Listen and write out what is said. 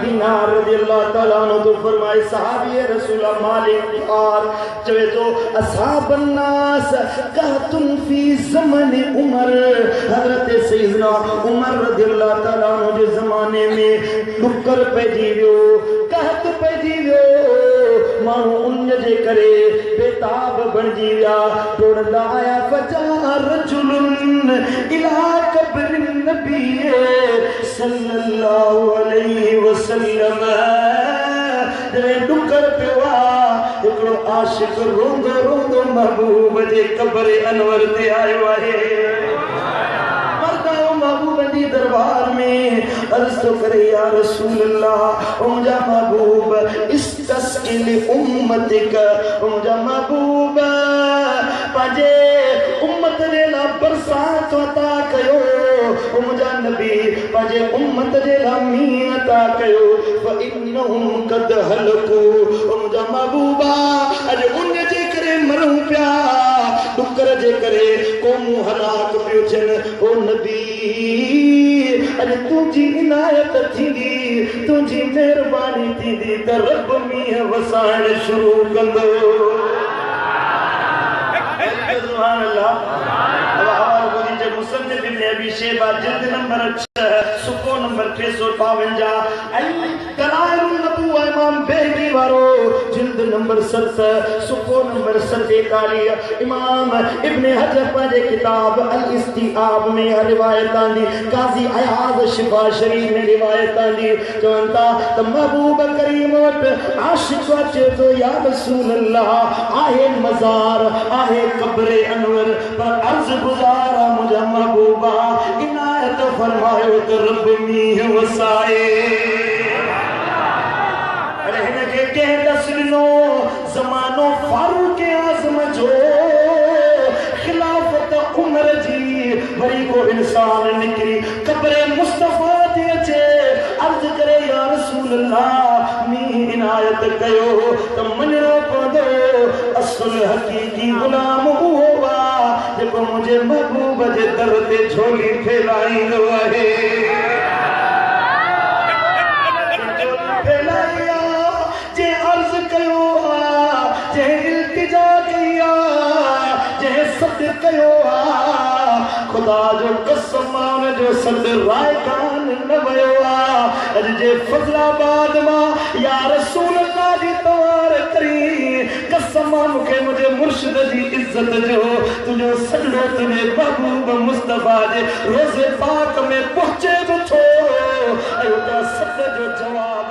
दीनार रज़ियल्लाहु तआला अन्हु तो फरमाए सहाबी रसूल मालिक और चवे तो असहाबन नास कहतुम फी ज़मन उमर हजरत सैयदना उमर रज़ियल्लाहु तआला अन्हु जे ज़माने में डुकर पे जीवियो कहत पे जीवियो मानू उन जे करे बेताब बणजी विया टोड़दा आया फजा रजुलन इला कब्रिन नबी सल्लल्लाहु अलैहि वसल्लम जरे डुकर पिया एकड़ो आशिक रोंदो रोंदो महबूब जे कब्र अनवर ते आयो आहे महबूब दी दरबार में अर्ज तो करे या रसूल अल्लाह ओ मुझा महबूब इस्तस्किल उम्मतिक ओ मुझा महबूब पाजे उम्मत ने ला बरसात अता कयो ओ मुझा नबी पाजे उम्मत जे ला मींह अता कयो फ इन्नहुम कद हलकू ओ मुझा महबूबा अज उन जे करे मरूं पिया डुकर जे करे कोमू हलाक पियो थियन ओ नबी अरे तुझी इनायत थींदी तुझी मेहरबानी थींदी त रब मींह वसाइण शुरू कंदो सुभान अल्लाह हवाल गोदी जे मुसन्निफ इब्न अबी शैबा जिल्द नंबर 6 सुको नंबर 352 अल दलाइल नबुव्वा इमाम बेहकी वारो जिल्द नंबर 7 सुको नंबर 47 इमाम इब्न हजर पाजे किताब अल इस्तिआब में रिवायत आंदी काजी अयाज शिफा शरीफ में रिवायत आंदी चवंता त महबूब करीम वट आशिक अचे तो या रसूल अल्लाह आहे मजार आहे कब्र अनवर पर अर्ज गुजारा मुझा महबूबा इनायत फरमायो त रब मींह वसाए अरे हिनखे कंहिं दस ॾिनो ज़मानो फारूक आज़म जो खिलाफत उमर जी वरी को इंसान निकरी कब्र मुस्तफा ते अचे अर्ज करे या रसूल अल्लाह मींह इनायत कयो त मञणो पवंदो असुल हकीकी गुलाम उहो जेको मुझे महबूब जे दर ते झोली फैलाईंदो आहे फैलाया जे अर्ज कयो जे इल्तिजा कया जे सद कयो खुदा जो कसम जो सद राय कान न वयो अज जे फजलाबाद मां या रसूल अल्लाह जी तवार करी कसम मूंखे मुझे मुर्शिद जी इज्जत जो तुझो सजड़ो तुझे महबूब मुस्तफा जे रोज़े पाक में पहुंचे तो छो अयो सद जो जवाब